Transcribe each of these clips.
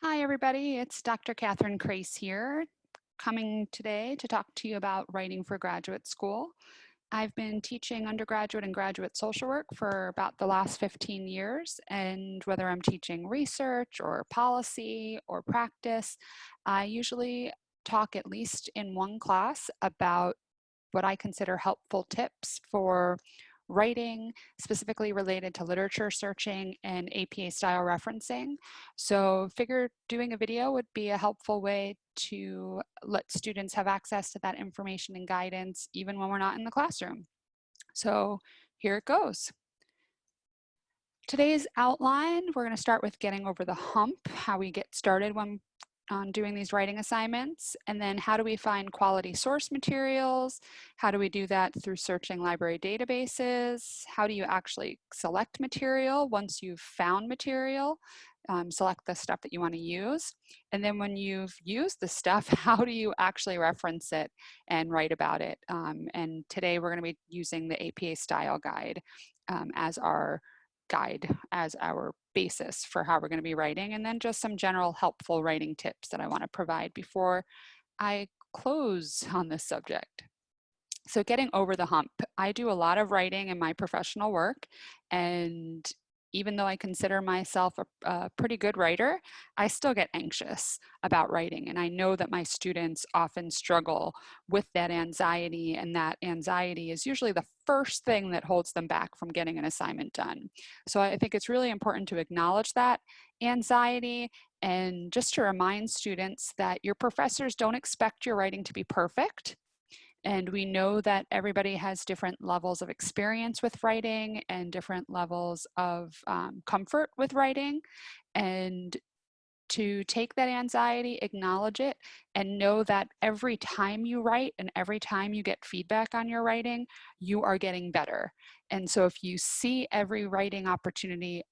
Hi, everybody. It's Dr. Kathryn Krase here, coming today to talk to you about writing for graduate school. I've been teaching undergraduate and graduate social work for about the last 15 years, and whether I'm teaching research or policy or practice, I usually talk at least in one class about what I consider helpful tips for writing, specifically related to literature searching and APA style referencing. So figured doing a video would be a helpful way to let students have access to that information and guidance even when we're not in the classroom. So here it goes. Today's outline, we're going to start with getting over the hump, how we get started when on doing these writing assignments, and then how do we find quality source materials? How do we do that through searching library databases? How do you actually select material once you've found material? Select the stuff that you want to use. And then when you've used the stuff, how do you actually reference it and write about it? And today we're going to be using the APA style guide as our basis for how we're going to be writing, and then just some general helpful writing tips that I want to provide before I close on this subject. So getting over the hump. I do a lot of writing in my professional work, and even though I consider myself a pretty good writer, I still get anxious about writing. And I know that my students often struggle with that anxiety, and that anxiety is usually the first thing that holds them back from getting an assignment done. So I think it's really important to acknowledge that anxiety and just to remind students that your professors don't expect your writing to be perfect. And we know that everybody has different levels of experience with writing and different levels of comfort with writing. And to take that anxiety, acknowledge it, and know that every time you write and every time you get feedback on your writing, you are getting better. And so if you see every writing opportunity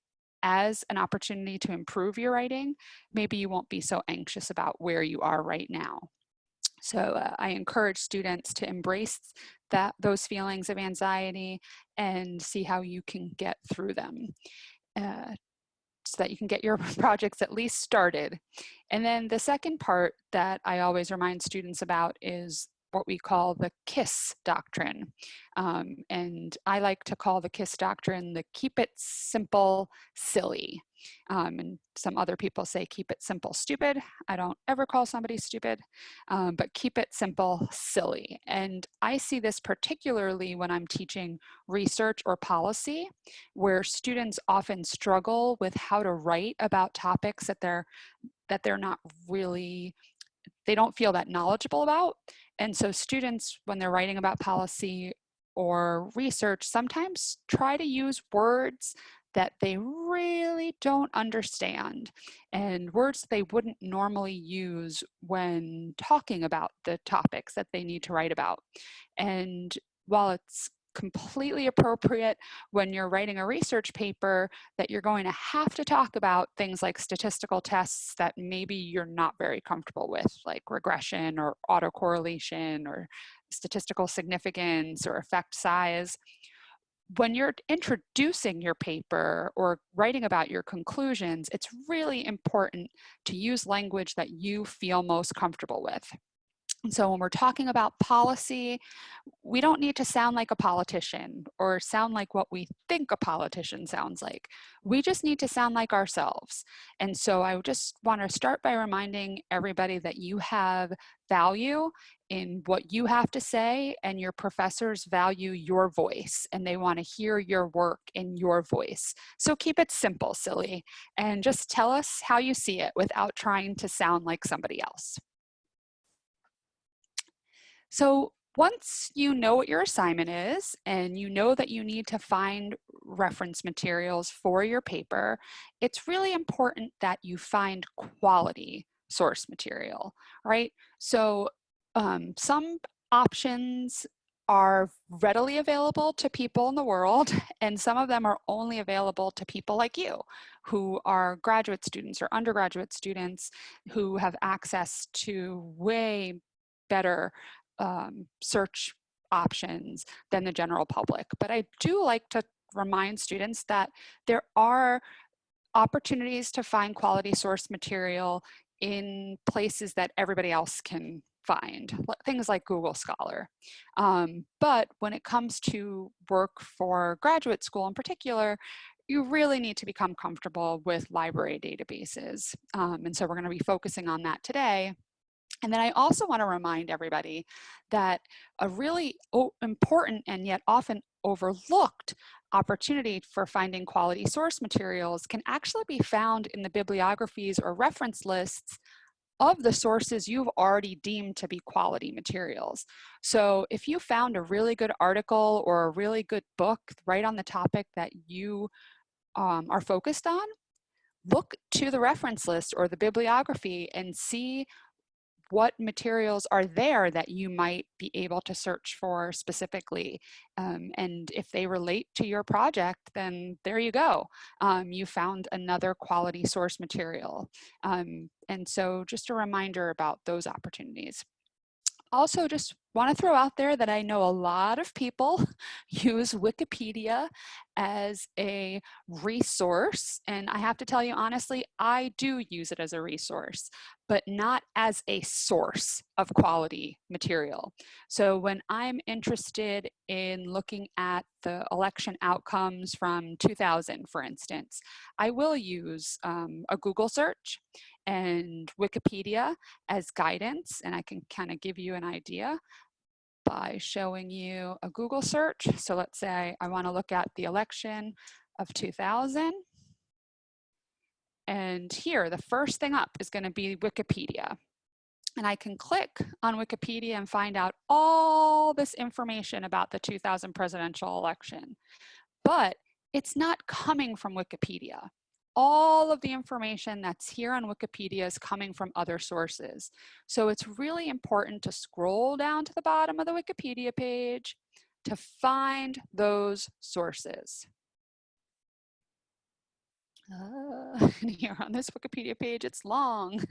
as an opportunity to improve your writing, maybe you won't be so anxious about where you are right now. So I encourage students to embrace those feelings of anxiety and see how you can get through them so that you can get your projects at least started. And then the second part that I always remind students about is what we call the KISS doctrine. And I like to call the KISS doctrine the keep it simple, silly. And some other people say keep it simple, stupid. I don't ever call somebody stupid, but keep it simple, silly. And I see this particularly when I'm teaching research or policy, where students often struggle with how to write about topics that they're not really, they don't feel that knowledgeable about. And so students, when they're writing about policy or research, sometimes try to use words that they really don't understand and words they wouldn't normally use when talking about the topics that they need to write about. And while it's completely appropriate when you're writing a research paper that you're going to have to talk about things like statistical tests that maybe you're not very comfortable with, like regression or autocorrelation or statistical significance or effect size. When you're introducing your paper or writing about your conclusions, it's really important to use language that you feel most comfortable with. And so when we're talking about policy, we don't need to sound like a politician or sound like what we think a politician sounds like. We just need to sound like ourselves. And so I just want to start by reminding everybody that you have value in what you have to say, and your professors value your voice and they want to hear your work in your voice. So keep it simple, silly, and just tell us how you see it without trying to sound like somebody else. So once you know what your assignment is and you know that you need to find reference materials for your paper, it's really important that you find quality source material, right? So some options are readily available to people in the world, and some of them are only available to people like you who are graduate students or undergraduate students who have access to way better search options than the general public. But I do like to remind students that there are opportunities to find quality source material in places that everybody else can find, things like Google Scholar. But when it comes to work for graduate school in particular, you really need to become comfortable with library databases. And so we're going to be focusing on that today. And then I also want to remind everybody that a really important and yet often overlooked opportunity for finding quality source materials can actually be found in the bibliographies or reference lists of the sources you've already deemed to be quality materials. So if you found a really good article or a really good book right on the topic that you are focused on, look to the reference list or the bibliography and see what materials are there that you might be able to search for specifically. And if they relate to your project, then there you go. You found another quality source material. And so just a reminder about those opportunities. Also, just want to throw out there that I know a lot of people use Wikipedia as a resource, and I have to tell you honestly, I do use it as a resource, but not as a source of quality material. So when I'm interested in looking at the election outcomes from 2000, for instance, I will use a Google search and Wikipedia as guidance, and I can kind of give you an idea by showing you a Google search. So let's say I want to look at the election of 2000. And here, the first thing up is going to be Wikipedia. And I can click on Wikipedia and find out all this information about the 2000 presidential election. But it's not coming from Wikipedia. All of the information that's here on Wikipedia is coming from other sources. So it's really important to scroll down to the bottom of the Wikipedia page to find those sources. And here on this Wikipedia page, it's long.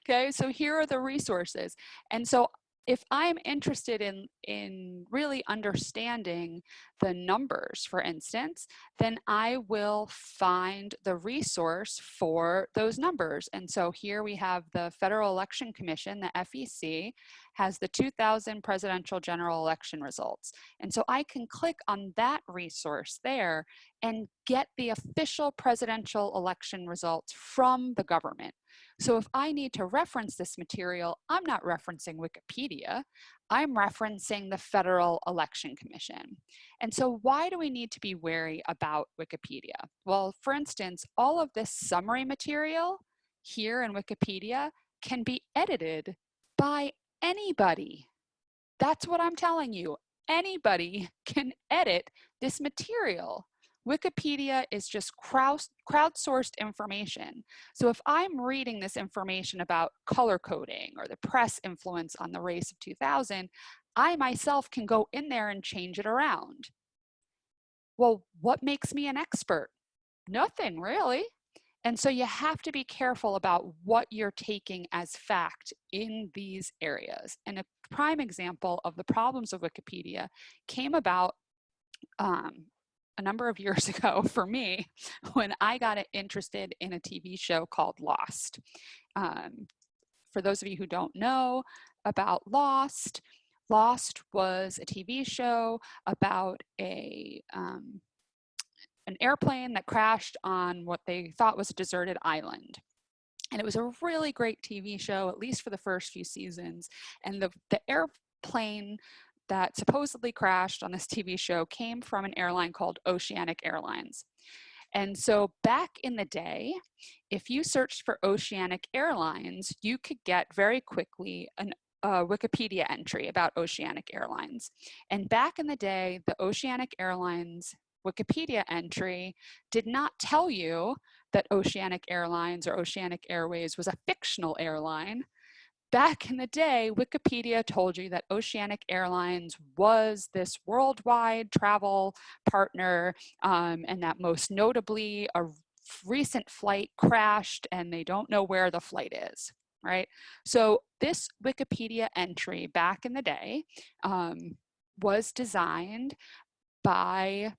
Okay, so here are the resources. And so if I'm interested in really understanding the numbers, for instance, then I will find the resource for those numbers. And so here we have the Federal Election Commission, the FEC, has the 2000 presidential general election results. And so I can click on that resource there and get the official presidential election results from the government. So if I need to reference this material, I'm not referencing Wikipedia, I'm referencing the Federal Election Commission. And so why do we need to be wary about Wikipedia? Well, for instance, all of this summary material here in Wikipedia can be edited by anybody. That's what I'm telling you. Anybody can edit this material. Wikipedia is just crowdsourced information. So if I'm reading this information about color coding or the press influence on the race of 2000, I myself can go in there and change it around. Well, what makes me an expert? Nothing really. And so you have to be careful about what you're taking as fact in these areas. And a prime example of the problems of Wikipedia came about a number of years ago for me when I got interested in a TV show called Lost. For those of you who don't know about Lost, Lost was a TV show about an airplane that crashed on what they thought was a deserted island. And it was a really great TV show, at least for the first few seasons. And the airplane that supposedly crashed on this TV show came from an airline called Oceanic Airlines. And so back in the day, if you searched for Oceanic Airlines, you could get very quickly a Wikipedia entry about Oceanic Airlines. And back in the day, the Oceanic Airlines Wikipedia entry did not tell you that Oceanic Airlines or Oceanic Airways was a fictional airline. Back in the day, Wikipedia told you that Oceanic Airlines was this worldwide travel partner, and that most notably a recent flight crashed and they don't know where the flight is, right? So this Wikipedia entry back in the day was designed by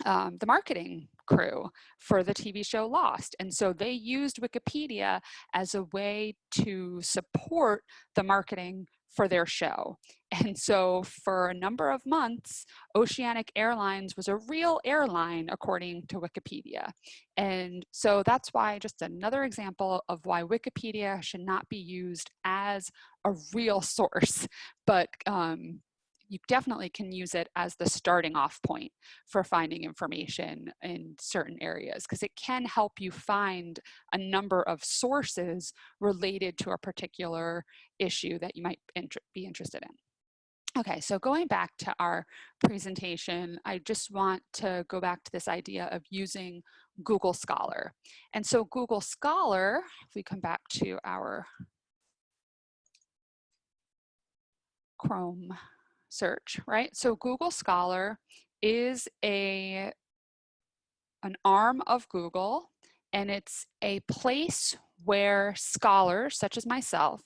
the marketing crew for the TV show Lost. And so they used Wikipedia as a way to support the marketing for their show. And so for a number of months, Oceanic Airlines was a real airline, according to Wikipedia. And so that's why, just another example of why Wikipedia should not be used as a real source, but you definitely can use it as the starting off point for finding information in certain areas, because it can help you find a number of sources related to a particular issue that you might be interested in. Okay, so going back to our presentation, I just want to go back to this idea of using Google Scholar. And so Google Scholar, if we come back to our Chrome search, right? So Google Scholar is an arm of Google, and it's a place where scholars, such as myself,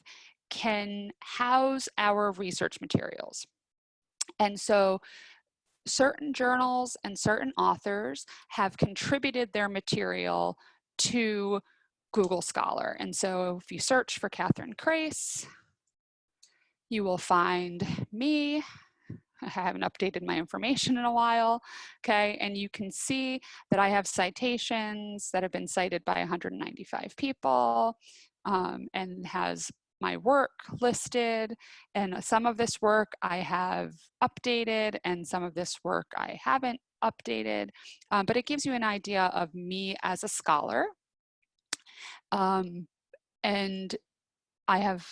can house our research materials. And so certain journals and certain authors have contributed their material to Google Scholar. And so if you search for Kathryn Krase, you will find me. I haven't updated my information in a while, okay? And you can see that I have citations that have been cited by 195 people, and has my work listed. And some of this work I have updated, and some of this work I haven't updated, but it gives you an idea of me as a scholar. And I have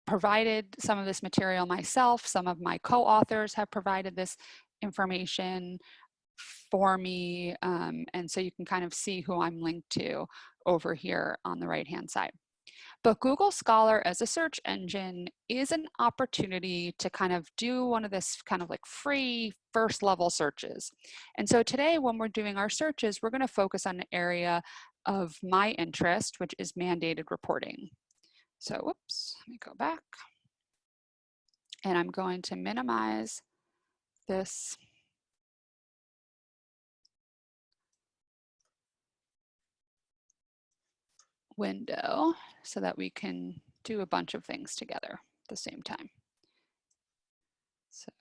provided some of this material myself. Some of my co-authors have provided this information for me. And so you can kind of see who I'm linked to over here on the right-hand side. But Google Scholar as a search engine is an opportunity to kind of do one of this kind of like free first level searches. And so today when we're doing our searches, we're going to focus on an area of my interest, which is mandated reporting. So whoops, let me go back. And I'm going to minimize this window so that we can do a bunch of things together at the same time. So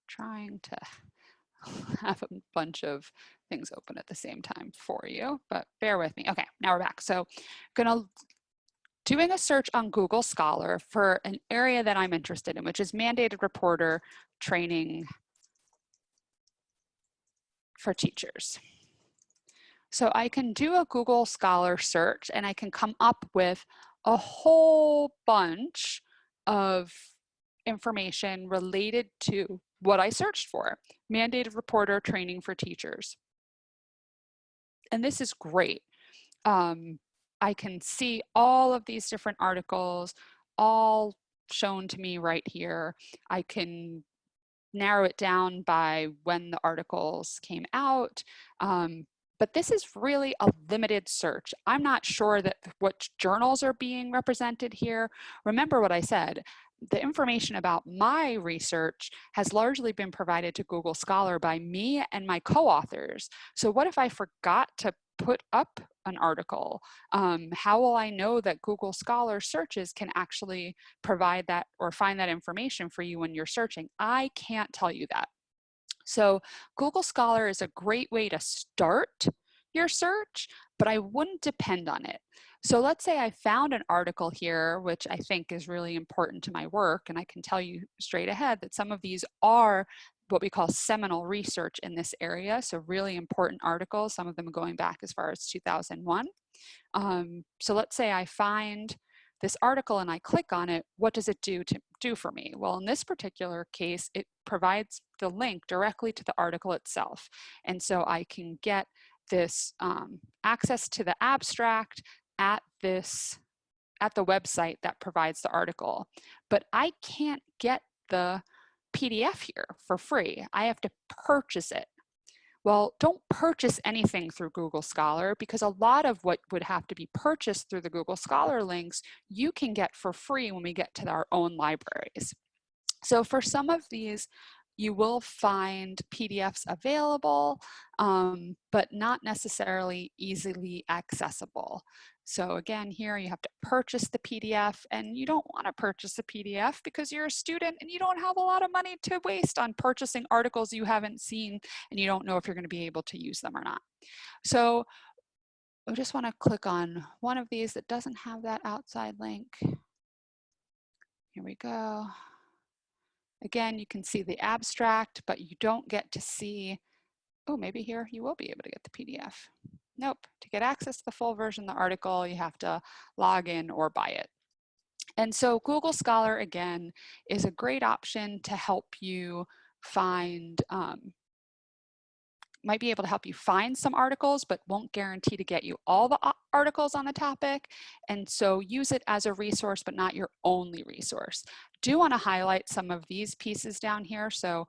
trying to have a bunch of things open at the same time for you, but bear with me. Okay, now we're back. So doing a search on Google Scholar for an area that I'm interested in, which is mandated reporter training for teachers. So I can do a Google Scholar search and I can come up with a whole bunch of information related to what I searched for, mandated reporter training for teachers. And this is great. I can see all of these different articles all shown to me right here. I can narrow it down by when the articles came out. But this is really a limited search. I'm not sure that what journals are being represented here. Remember what I said, the information about my research has largely been provided to Google Scholar by me and my co-authors. So what if I forgot to put up an article? How will I know that Google Scholar searches can actually provide that or find that information for you when you're searching? I can't tell you that. So Google Scholar is a great way to start your search, but I wouldn't depend on it. So let's say I found an article here, which I think is really important to my work, and I can tell you straight ahead that some of these are what we call seminal research in this area, so really important articles, some of them going back as far as 2001. So let's say I find this article and I click on it, what does it do for me? Well, in this particular case, it provides the link directly to the article itself. And so I can get this access to the abstract at the website that provides the article. But I can't get the PDF here for free. I have to purchase it. Well, don't purchase anything through Google Scholar, because a lot of what would have to be purchased through the Google Scholar links, you can get for free when we get to our own libraries. So for some of these, you will find PDFs available, but not necessarily easily accessible. So again, here you have to purchase the PDF, and you don't want to purchase a PDF because you're a student and you don't have a lot of money to waste on purchasing articles you haven't seen and you don't know if you're going to be able to use them or not. So I just want to click on one of these that doesn't have that outside link. Here we go. Again, you can see the abstract, but you don't get to see, oh, maybe here you will be able to get the PDF. Nope, to get access to the full version of the article, you have to log in or buy it. And so Google Scholar, again, is a great option to help you find, might be able to help you find some articles, but won't guarantee to get you all the articles on the topic. And so use it as a resource, but not your only resource. Do want to highlight some of these pieces down here. So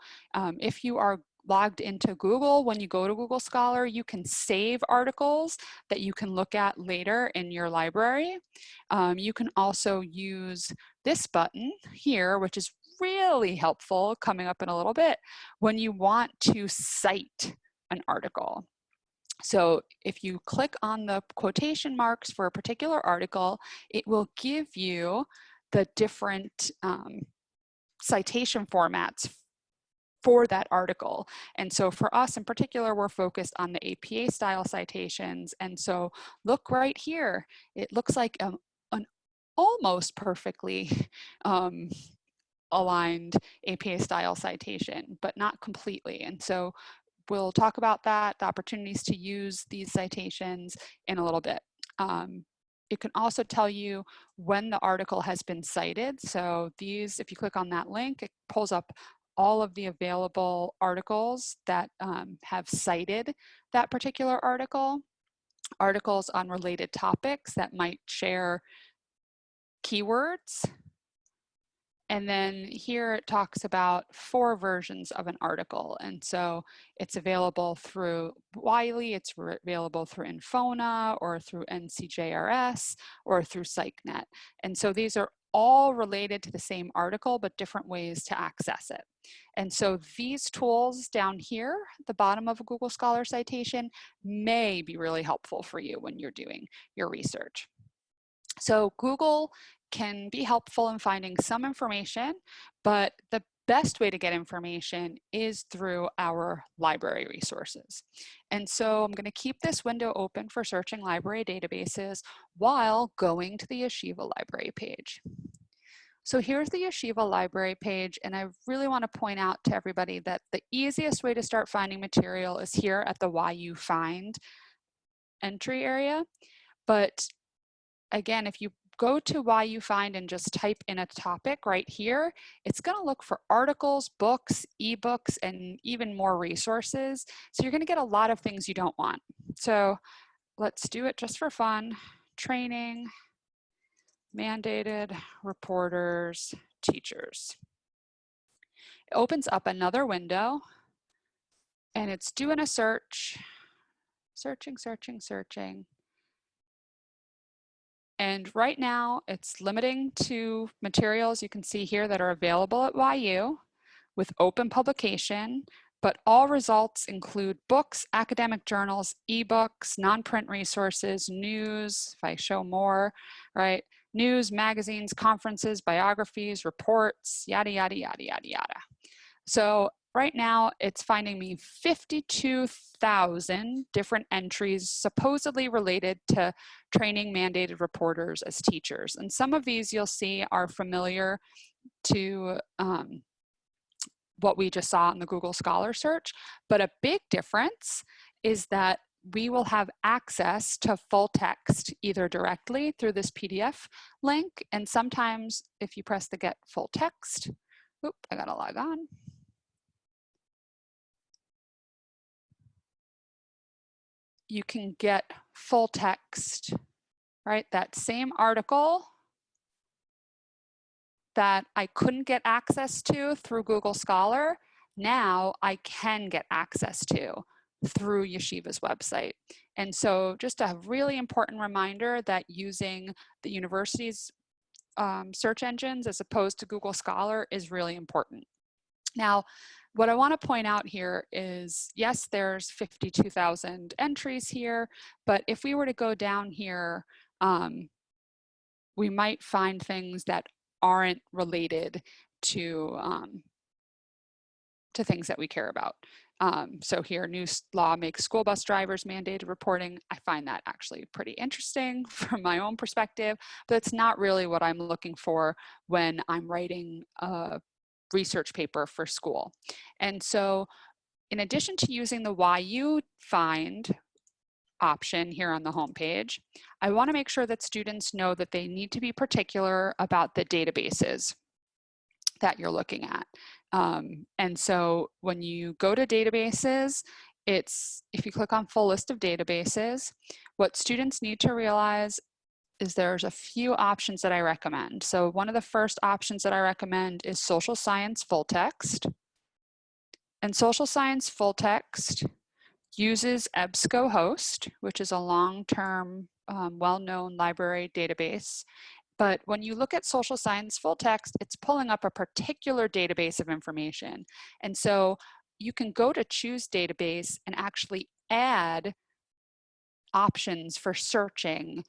if you are logged into Google, when you go to Google Scholar, you can save articles that you can look at later in your library. You can also use this button here, which is really helpful coming up in a little bit, when you want to cite an article. So if you click on the quotation marks for a particular article, it will give you the different citation formats for that article. And so for us in particular, we're focused on the APA style citations. And so look right here, it looks like an almost perfectly aligned APA style citation, but not completely. And so we'll talk about that, the opportunities to use these citations in a little bit. It can also tell you when the article has been cited. So these, if you click on that link, it pulls up all of the available articles that have cited that particular article, articles on related topics that might share keywords. And then here it talks about 4 versions of an article. And so it's available through Wiley, it's available through Infona or through NCJRS or through PsycNet. And so these are all related to the same article, but different ways to access it. And so these tools down here, at the bottom of a Google Scholar citation, may be really helpful for you when you're doing your research. So Google can be helpful in finding some information, but the best way to get information is through our library resources. And so I'm going to keep this window open for searching library databases while going to the Yeshiva library page. So here's the Yeshiva library page, and I really want to point out to everybody that the easiest way to start finding material is here at the YU Find entry area. But again, if you go to YU Find and just type in a topic right here, it's going to look for articles, books, ebooks, and even more resources. So you're going to get a lot of things you don't want. So let's do it just for fun. Training, mandated reporters, teachers. It opens up another window, and it's doing a search. Searching, searching, searching. And right now it's limiting to materials you can see here that are available at YU with open publication, but all results include books, academic journals, ebooks, non-print resources, news, if I show more, right? News, magazines, conferences, biographies, reports, yada, yada, yada, yada, yada. So right now it's finding me 52,000 different entries supposedly related to training mandated reporters as teachers. And some of these you'll see are familiar to what we just saw in the Google Scholar search. But a big difference is that we will have access to full text either directly through this PDF link, and sometimes if you press the get full text, oop, I gotta log on. You can get full text, right? That same article that I couldn't get access to through Google Scholar, now I can get access to through Yeshiva's website. And so just a really important reminder that using the university's search engines as opposed to Google Scholar is really important. Now, What I want to point out here is, yes, there's 52,000 entries here, but if we were to go down here, we might find things that aren't related to things that we care about. So here, new law makes school bus drivers mandated reporting. I find that actually pretty interesting from my own perspective, but it's not really what I'm looking for when I'm writing a research paper for school. And so in addition to using the why you find option here on the homepage, I want to make sure that students know that they need to be particular about the databases that you're looking at. And so when you go to databases, if you click on full list of databases, what students need to realize is there's a few options that I recommend. So one of the first options that I recommend is social science full text. And social science full text uses EBSCOhost, which is a long-term, well-known library database. But when you look at social science full text, it's pulling up a particular database of information. And so you can go to choose database and actually add options for searching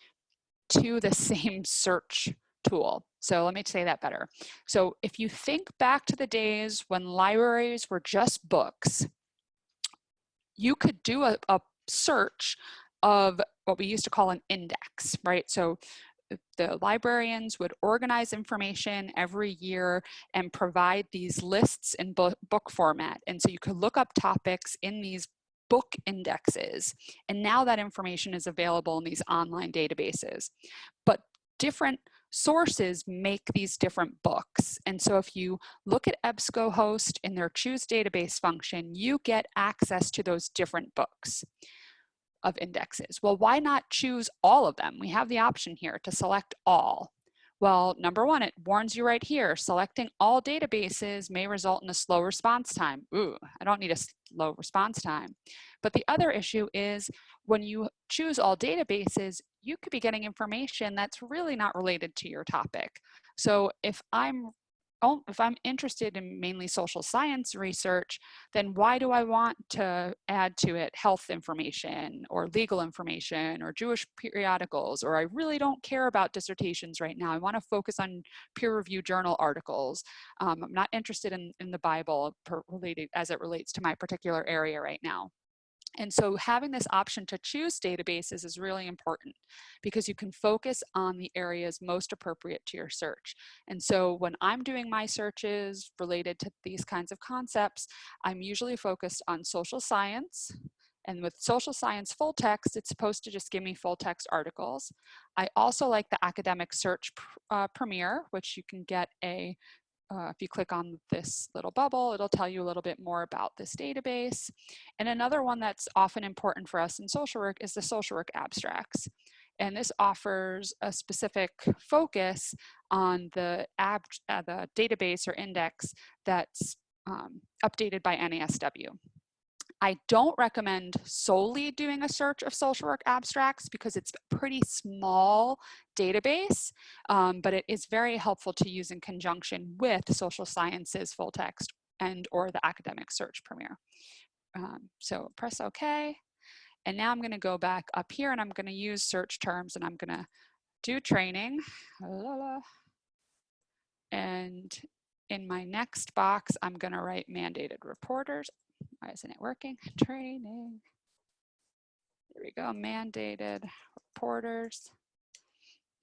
to the same search tool. So let me say that better. So if you think back to the days when libraries were just books, you could do a search of what we used to call an index, right? So the librarians would organize information every year and provide these lists in book format. And so you could look up topics in these book indexes. And now that information is available in these online databases. But different sources make these different books. And so if you look at EBSCOhost in their choose database function, you get access to those different books of indexes. Well, why not choose all of them? We have the option here to select all. Well, number one, it warns you right here, selecting all databases may result in a slow response time. Ooh, I don't need a slow response time. But the other issue is when you choose all databases, you could be getting information that's really not related to your topic. So if I'm interested in mainly social science research, then why do I want to add to it health information or legal information or Jewish periodicals, or I really don't care about dissertations right now. I want to focus on peer-reviewed journal articles. I'm not interested in the Bible as it relates to my particular area right now. And so having this option to choose databases is really important because you can focus on the areas most appropriate to your search. And so when I'm doing my searches related to these kinds of concepts, I'm usually focused on social science. And with social science full text, it's supposed to just give me full text articles. I also like the academic search Premier, which you can get if you click on this little bubble, it'll tell you a little bit more about this database. And another one that's often important for us in social work is the social work abstracts. And this offers a specific focus on the database or index that's updated by NASW. I don't recommend solely doing a search of social work abstracts because it's a pretty small database, but it is very helpful to use in conjunction with social sciences full text or the academic search Premier. So press OK. And now I'm going to go back up here and I'm going to use search terms and I'm going to do training. And in my next box, I'm going to write mandated reporters. Why isn't it working? Training. There we go, mandated reporters.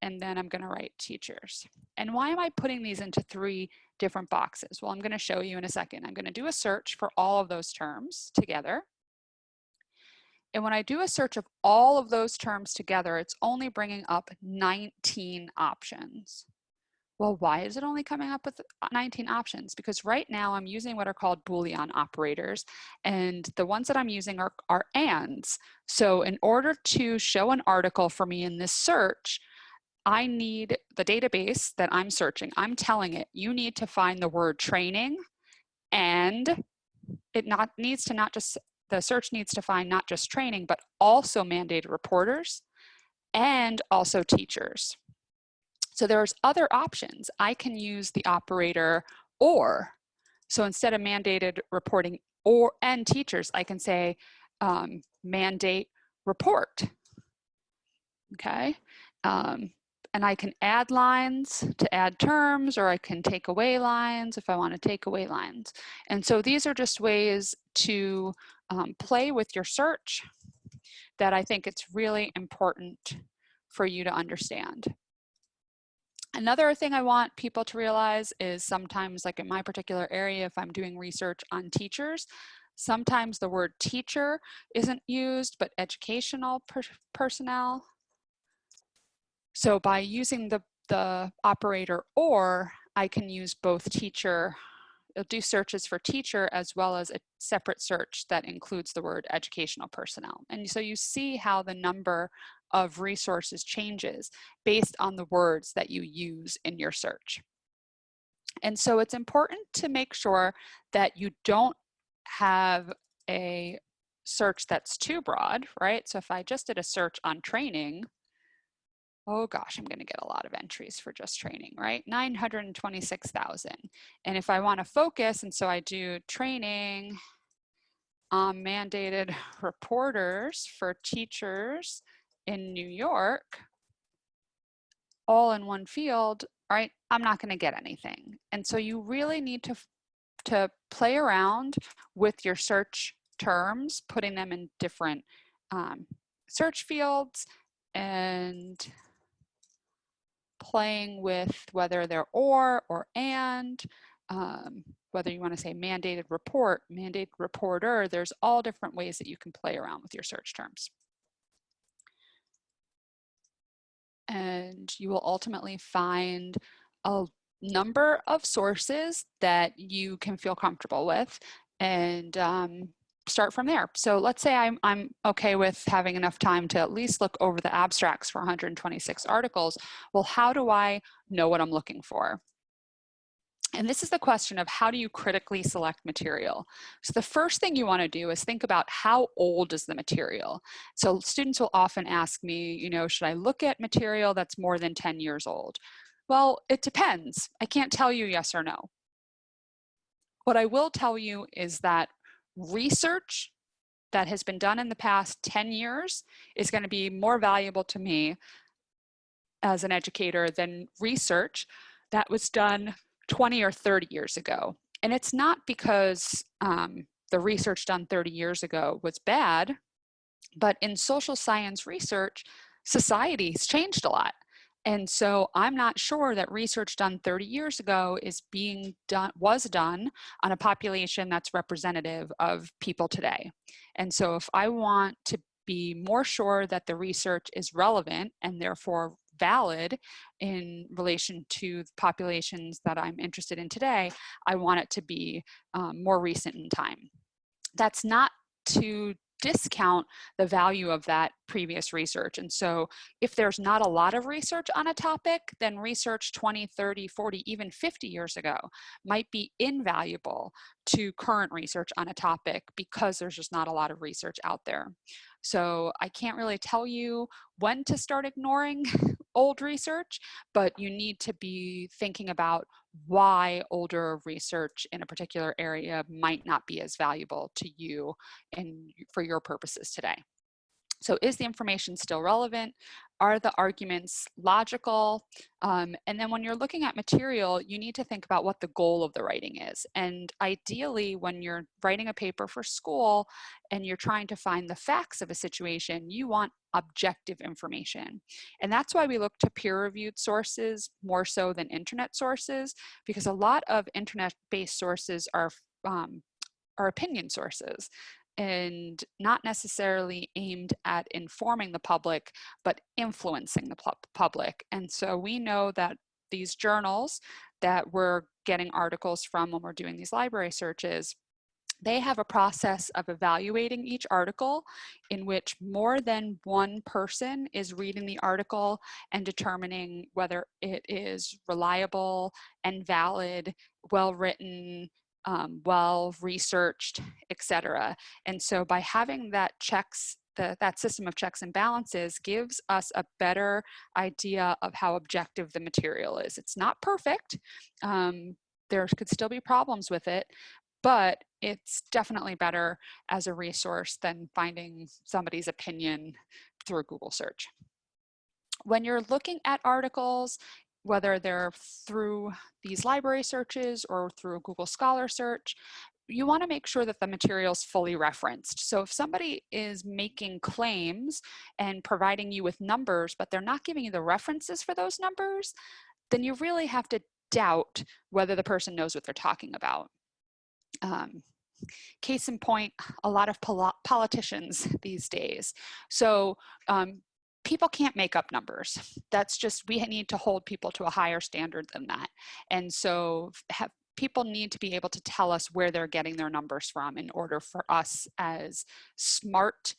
And then I'm going to write teachers. And why am I putting these into 3 different boxes? Well, I'm going to show you in a second. I'm going to do a search for all of those terms together. And when I do a search of all of those terms together, it's only bringing up 19 options. Well, why is it only coming up with 19 options? Because right now I'm using what are called Boolean operators, and the ones that I'm using are ands. So in order to show an article for me in this search, I need the database that I'm searching. I'm telling it, you need to find the word training, and the search needs to find not just training, but also mandated reporters and also teachers. So there's other options. I can use the operator or. So instead of mandated reporting and teachers, I can say mandate report, okay? And I can add lines to add terms, or I can take away lines if I want to take away lines. And so these are just ways to play with your search that I think it's really important for you to understand. Another thing I want people to realize is sometimes, like in my particular area, if I'm doing research on teachers, sometimes the word teacher isn't used, but educational personnel. So by using the operator or, I can use both teacher. It'll do searches for teacher as well as a separate search that includes the word educational personnel. And so you see how the number of resources changes based on the words that you use in your search. And so it's important to make sure that you don't have a search that's too broad, right? So if I just did a search on training, oh gosh, I'm going to get a lot of entries for just training, right? 926,000. And if I want to focus, and so I do training on mandated reporters for teachers in New York, all in one field, right? I'm not going to get anything. And so you really need to play around with your search terms, putting them in different search fields, and playing with whether they're or and, whether you want to say mandated report, mandated reporter, there's all different ways that you can play around with your search terms. And you will ultimately find a number of sources that you can feel comfortable with, and start from there. So let's say I'm okay with having enough time to at least look over the abstracts for 126 articles. Well, how do I know what I'm looking for? And this is the question of how do you critically select material? So the first thing you want to do is think about how old is the material. So students will often ask me, you know, should I look at material that's more than 10 years old? Well, it depends. I can't tell you yes or no. What I will tell you is that research that has been done in the past 10 years is going to be more valuable to me as an educator than research that was done 20 or 30 years ago. And it's not because the research done 30 years ago was bad, but in social science research, society's changed a lot. And so I'm not sure that research done 30 years ago was done on a population that's representative of people today. And so if I want to be more sure that the research is relevant and therefore valid in relation to the populations that I'm interested in today, I want it to be more recent in time. That's not to discount the value of that previous research. And so if there's not a lot of research on a topic, then research 20, 30, 40, even 50 years ago might be invaluable to current research on a topic because there's just not a lot of research out there. So I can't really tell you when to start ignoring old research, but you need to be thinking about why older research in a particular area might not be as valuable to you and for your purposes today. So is the information still relevant? Are the arguments logical? And then when you're looking at material, you need to think about what the goal of the writing is. And ideally, when you're writing a paper for school and you're trying to find the facts of a situation, you want objective information. And that's why we look to peer-reviewed sources more so than internet sources, because a lot of internet-based sources are opinion sources and not necessarily aimed at informing the public, but influencing the public. And so we know that these journals that we're getting articles from when we're doing these library searches, they have a process of evaluating each article in which more than one person is reading the article and determining whether it is reliable and valid, well-written, well-researched, etc. And so by having that that system of checks and balances gives us a better idea of how objective the material is. It's not perfect, there could still be problems with it, but it's definitely better as a resource than finding somebody's opinion through a Google search. When you're looking at articles, whether they're through these library searches or through a Google Scholar search, you want to make sure that the material is fully referenced. So if somebody is making claims and providing you with numbers, but they're not giving you the references for those numbers, then you really have to doubt whether the person knows what they're talking about. Case in point, a lot of politicians these days. So people can't make up numbers. That's just, we need to hold people to a higher standard than that. And so people need to be able to tell us where they're getting their numbers from in order for us as smart,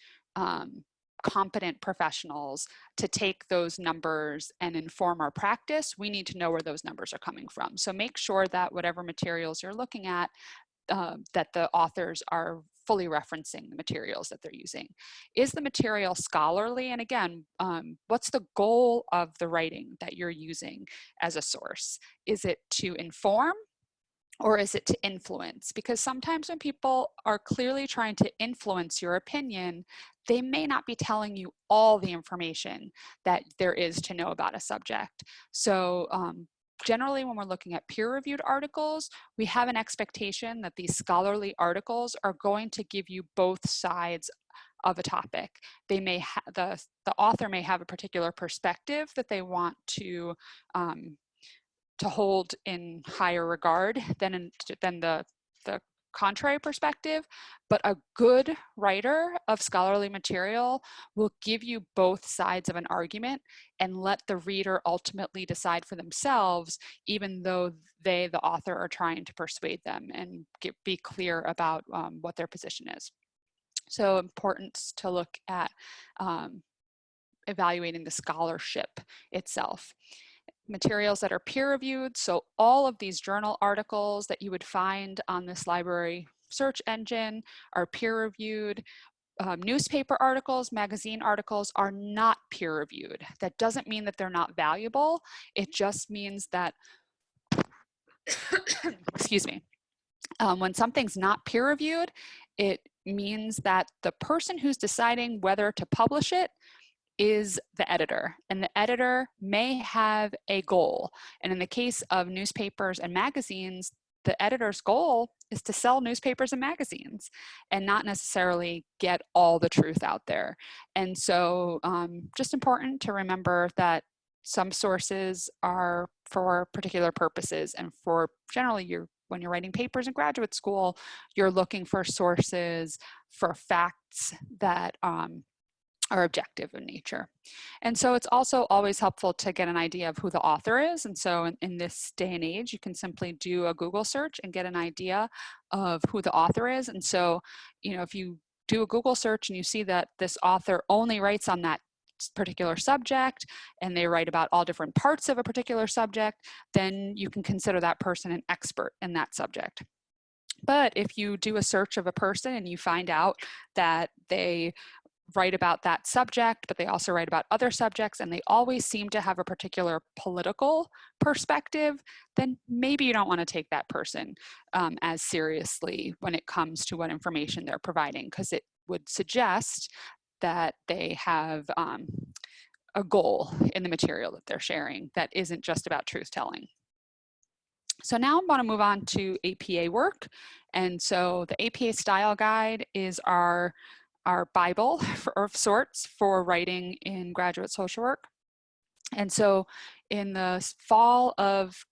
competent professionals to take those numbers and inform our practice. We need to know where those numbers are coming from. So make sure that whatever materials you're looking at, that the authors are fully referencing the materials that they're using. Is the material scholarly? And again, what's the goal of the writing that you're using as a source? Is it to inform, or is it to influence? Because sometimes when people are clearly trying to influence your opinion, they may not be telling you all the information that there is to know about a subject. So generally, when we're looking at peer-reviewed articles, we have an expectation that these scholarly articles are going to give you both sides of a topic. They may the author may have a particular perspective that they want to hold in higher regard than the contrary perspective, but a good writer of scholarly material will give you both sides of an argument and let the reader ultimately decide for themselves, even though they, the author, are trying to persuade them and be clear about what their position is. So important to look at evaluating the scholarship itself. Materials that are peer-reviewed, so all of these journal articles that you would find on this library search engine are peer-reviewed. Newspaper articles, magazine articles are not peer-reviewed. That doesn't mean that they're not valuable. It just means that, excuse me, when something's not peer-reviewed, it means that the person who's deciding whether to publish it is the editor, and the editor may have a goal. And in the case of newspapers and magazines, the editor's goal is to sell newspapers and magazines and not necessarily get all the truth out there. And so just important to remember that some sources are for particular purposes, and for generally when you're writing papers in graduate school, you're looking for sources for facts that are objective in nature. And so it's also always helpful to get an idea of who the author is. And so in this day and age, you can simply do a Google search and get an idea of who the author is. And so, you know, if you do a Google search and you see that this author only writes on that particular subject, and they write about all different parts of a particular subject, then you can consider that person an expert in that subject. But if you do a search of a person and you find out that they write about that subject, but they also write about other subjects, and they always seem to have a particular political perspective, then maybe you don't want to take that person as seriously when it comes to what information they're providing, because it would suggest that they have a goal in the material that they're sharing that isn't just about truth telling. So now I'm going to move on to APA work. And so the APA Style Guide is our Bible of sorts for writing in graduate social work. And so in the fall of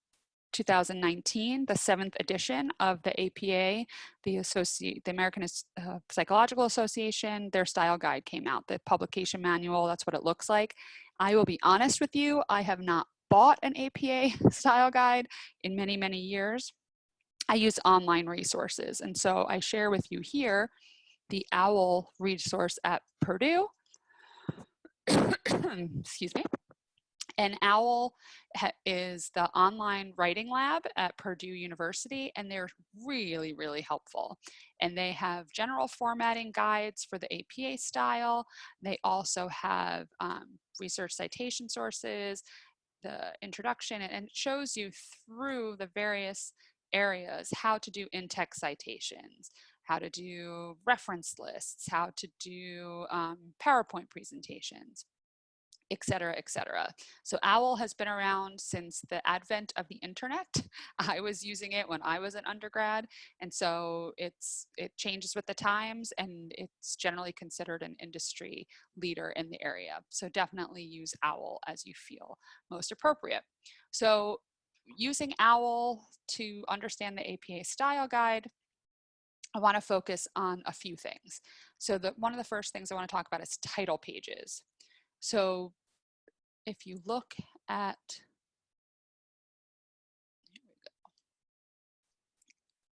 2019, the 7th edition of the APA, the American Psychological Association, their style guide came out, the publication manual. That's what it looks like. I will be honest with you, I have not bought an APA style guide in many, many years. I use online resources. And so I share with you here the OWL resource at Purdue. Excuse me. And OWL is the online writing lab at Purdue University, and they're really, really helpful. And they have general formatting guides for the APA style. They also have research citation sources, the introduction, and it shows you through the various areas, how to do in-text citations, how to do reference lists, how to do PowerPoint presentations, et cetera, et cetera. So OWL has been around since the advent of the internet. I was using it when I was an undergrad, and so it changes with the times, and it's generally considered an industry leader in the area. So definitely use OWL as you feel most appropriate. So using OWL to understand the APA style guide, I want to focus on a few things. So one of the first things I want to talk about is title pages. So if you look at, here we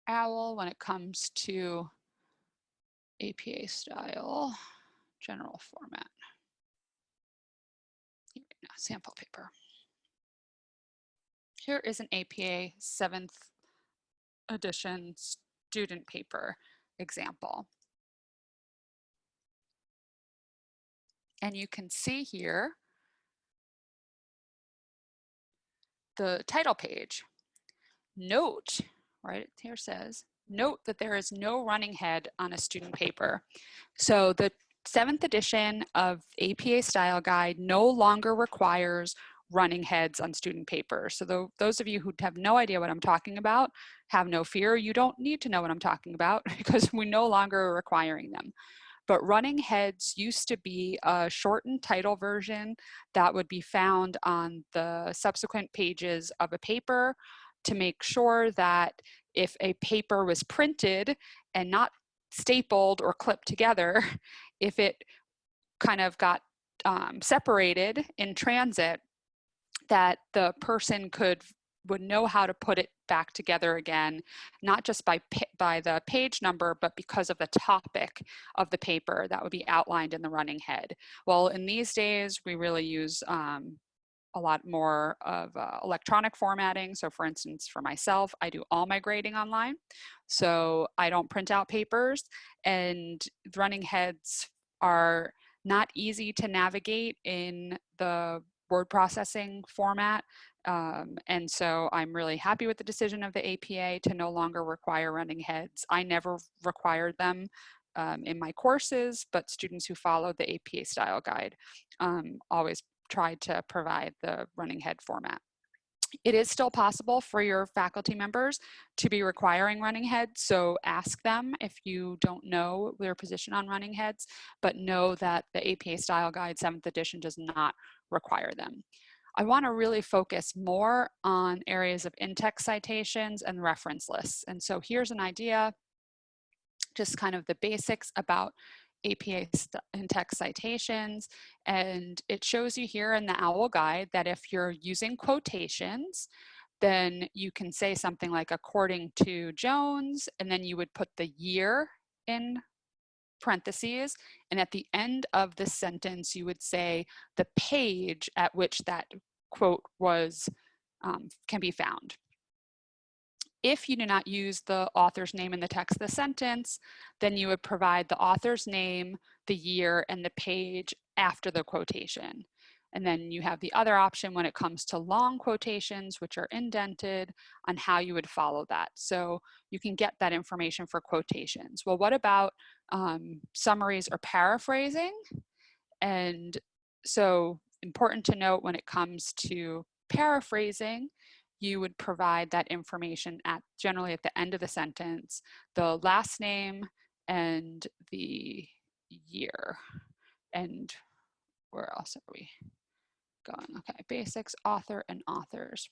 go, OWL when it comes to APA style, general format. Here we go, sample paper. Here is an APA 7th edition student paper example. And you can see here the title page. Note, right here says, note that there is no running head on a student paper. So the 7th edition of APA Style Guide no longer requires running heads on student papers. So those of you who have no idea what I'm talking about, have no fear. You don't need to know what I'm talking about because we no longer are requiring them. But running heads used to be a shortened title version that would be found on the subsequent pages of a paper to make sure that if a paper was printed and not stapled or clipped together, if it kind of got separated in transit, that the person would know how to put it back together again, not just by the page number, but because of the topic of the paper that would be outlined in the running head. Well, in these days, we really use a lot more of electronic formatting. So for instance, for myself, I do all my grading online. So I don't print out papers, and running heads are not easy to navigate in the word processing format. And so I'm really happy with the decision of the APA to no longer require running heads. I never required them in my courses, but students who followed the APA style guide always tried to provide the running head format. It is still possible for your faculty members to be requiring running heads, so ask them if you don't know their position on running heads, but know that the APA Style Guide 7th edition does not require them. I want to really focus more on areas of in-text citations and reference lists. And so here's an idea, just kind of the basics about APA in-text citations, and it shows you here in the OWL guide that if you're using quotations, then you can say something like according to Jones, and then you would put the year in parentheses, and at the end of the sentence you would say the page at which that quote was can be found. If you do not use the author's name in the text of the sentence, then you would provide the author's name, the year, and the page after the quotation. And then you have the other option when it comes to long quotations, which are indented, on how you would follow that. So you can get that information for quotations. Well, what about summaries or paraphrasing? And so important to note when it comes to paraphrasing, you would provide that information generally at the end of the sentence, the last name and the year. And where else are we going? Okay, basics, author, and authors.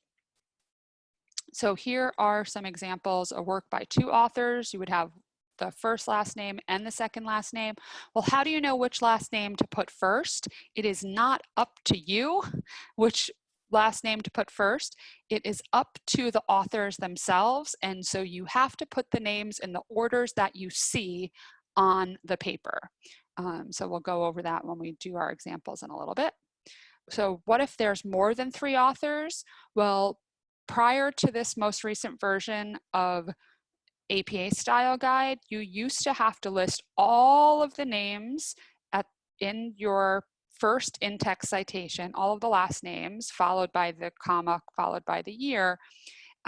So here are some examples, a work by 2 authors. You would have the first last name and the second last name. Well, how do you know which last name to put first? It is not up to you which last name to put first. It is up to the authors themselves, and so you have to put the names in the orders that you see on the paper. So we'll go over that when we do our examples in a little bit. So what if there's more than 3 authors? Well, prior to this most recent version of APA style guide, you used to have to list all of the names in your first in-text citation, all of the last names, followed by the comma, followed by the year.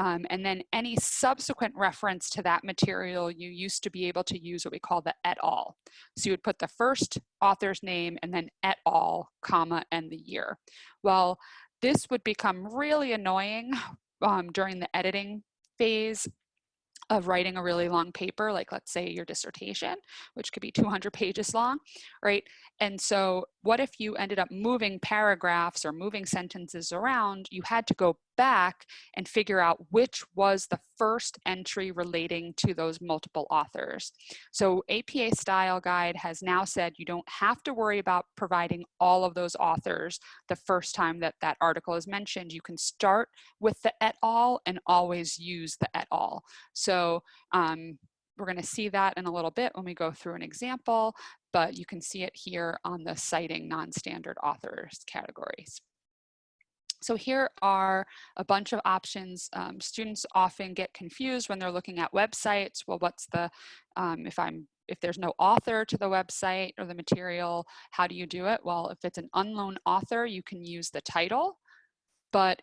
And then any subsequent reference to that material, you used to be able to use what we call the et al. So you would put the first author's name and then et al, comma, and the year. Well, this would become really annoying during the editing phase of writing a really long paper, like let's say your dissertation, which could be 200 pages long, right? And so what if you ended up moving paragraphs or moving sentences around? You had to go back and figure out which was the first entry relating to those multiple authors. So APA Style Guide has now said you don't have to worry about providing all of those authors the first time that that article is mentioned. You can start with the et al and always use the et al. So we're going to see that in a little bit when we go through an example, but you can see it here on the citing non-standard authors categories. So here are a bunch of options. Students often get confused when they're looking at websites. Well, what's the, if there's no author to the website or the material, how do you do it? Well, if it's an unknown author, you can use the title, but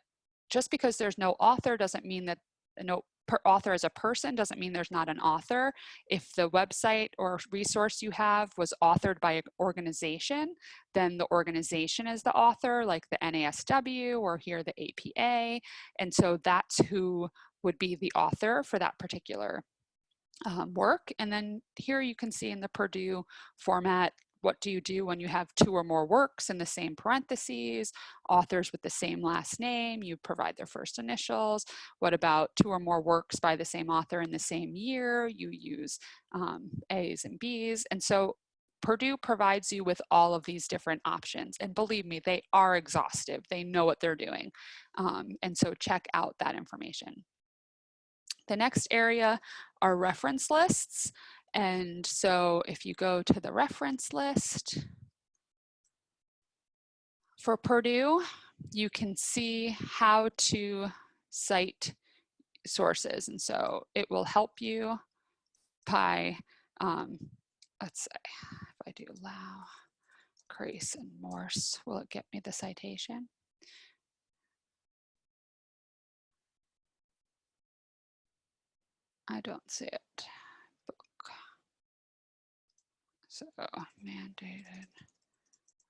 just because there's no author doesn't mean that no author as a person doesn't mean there's not an author. If the website or resource you have was authored by an organization, then the organization is the author, like the NASW or here the APA. And so that's who would be the author for that particular work. And then here you can see in the Purdue format, what do you do when you have two or more works in the same parentheses, authors with the same last name, you provide their first initials. What about two or more works by the same author in the same year? You use A's and B's. And so Purdue provides you with all of these different options. And believe me, they are exhaustive. They know what they're doing. And so check out that information. The next area are reference lists. And so if you go to the reference list for Purdue, you can see how to cite sources. And so it will help you by, let's say, if I do Lau, Krase, and Morse, will it get me the citation? I don't see it. Book. So mandated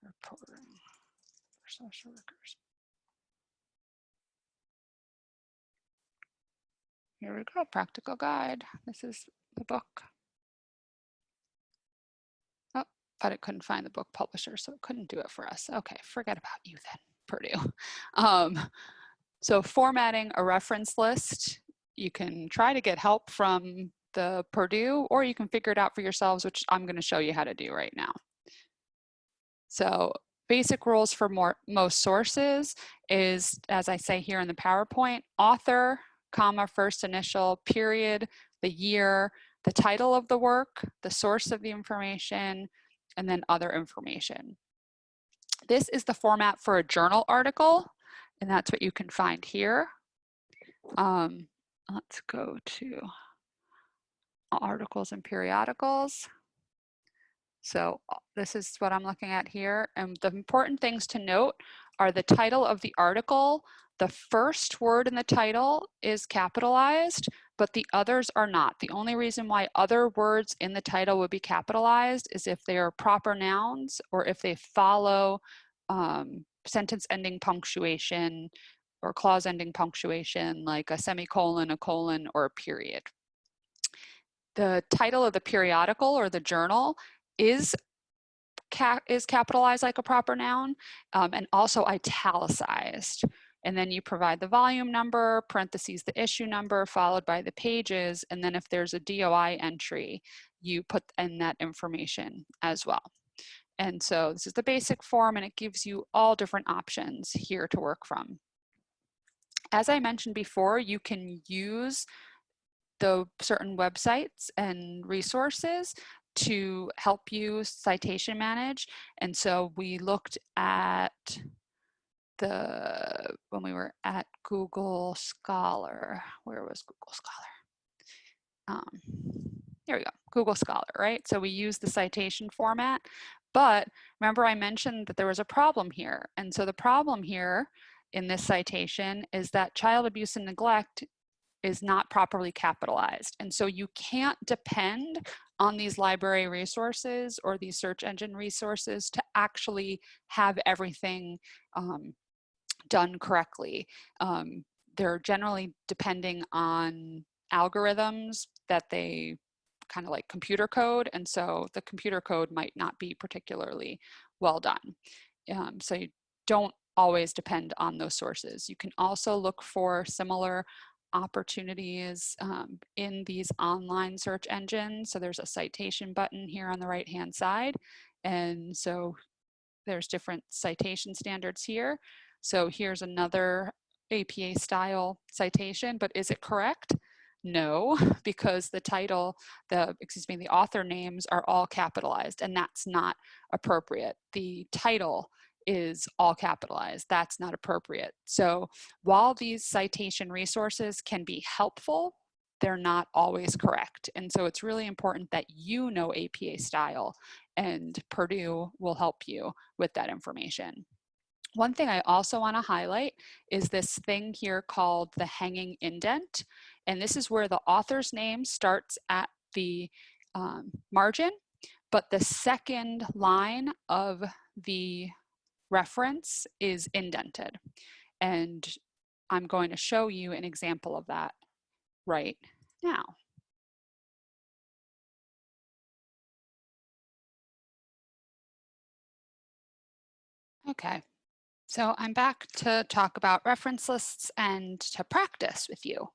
reporting for social workers. Here we go, practical guide. This is the book. Oh, but it couldn't find the book publisher, so it couldn't do it for us. Okay, forget about you then, Purdue. So formatting a reference list, you can try to get help from the Purdue, or you can figure it out for yourselves, which I'm going to show you how to do right now. So basic rules for most sources is, as I say here in the PowerPoint, author, comma, first initial, period, the year, the title of the work, the source of the information, and then other information. This is the format for a journal article, and that's what you can find here. Let's go to articles and periodicals. So this is what I'm looking at here. And the important things to note are the title of the article. The first word in the title is capitalized, but the others are not. The only reason why other words in the title would be capitalized is if they are proper nouns or if they follow sentence ending punctuation or clause ending punctuation, like a semicolon, a colon, or a period. The title of the periodical or the journal is capitalized like a proper noun and also italicized. And then you provide the volume number, parentheses, the issue number, followed by the pages. And then if there's a DOI entry, you put in that information as well. And so this is the basic form, and it gives you all different options here to work from. As I mentioned before, you can use the certain websites and resources to help you citation manage. And so we looked at when we were at Google Scholar, where was Google Scholar? Here we go, Google Scholar, right? So we use the citation format, but remember I mentioned that there was a problem here. And so the problem here in this citation is that child abuse and neglect is not properly capitalized. And so you can't depend on these library resources or these search engine resources to actually have everything done correctly. They're generally depending on algorithms that they kind of like computer code, and so the computer code might not be particularly well done. So you don't always depend on those sources. You can also look for similar opportunities in these online search engines. So there's a citation button here on the right hand side, and so there's different citation standards here. So here's another APA style citation, but is it correct? No, because the title, the author names are all capitalized, and that's not appropriate. The title is all capitalized. That's not appropriate. So while these citation resources can be helpful, they're not always correct. And so it's really important that you know APA style, and Purdue will help you with that information. One thing I also want to highlight is this thing here called the hanging indent. And this is where the author's name starts at the margin, but the second line of the reference is indented. And I'm going to show you an example of that right now. Okay, so I'm back to talk about reference lists and to practice with you.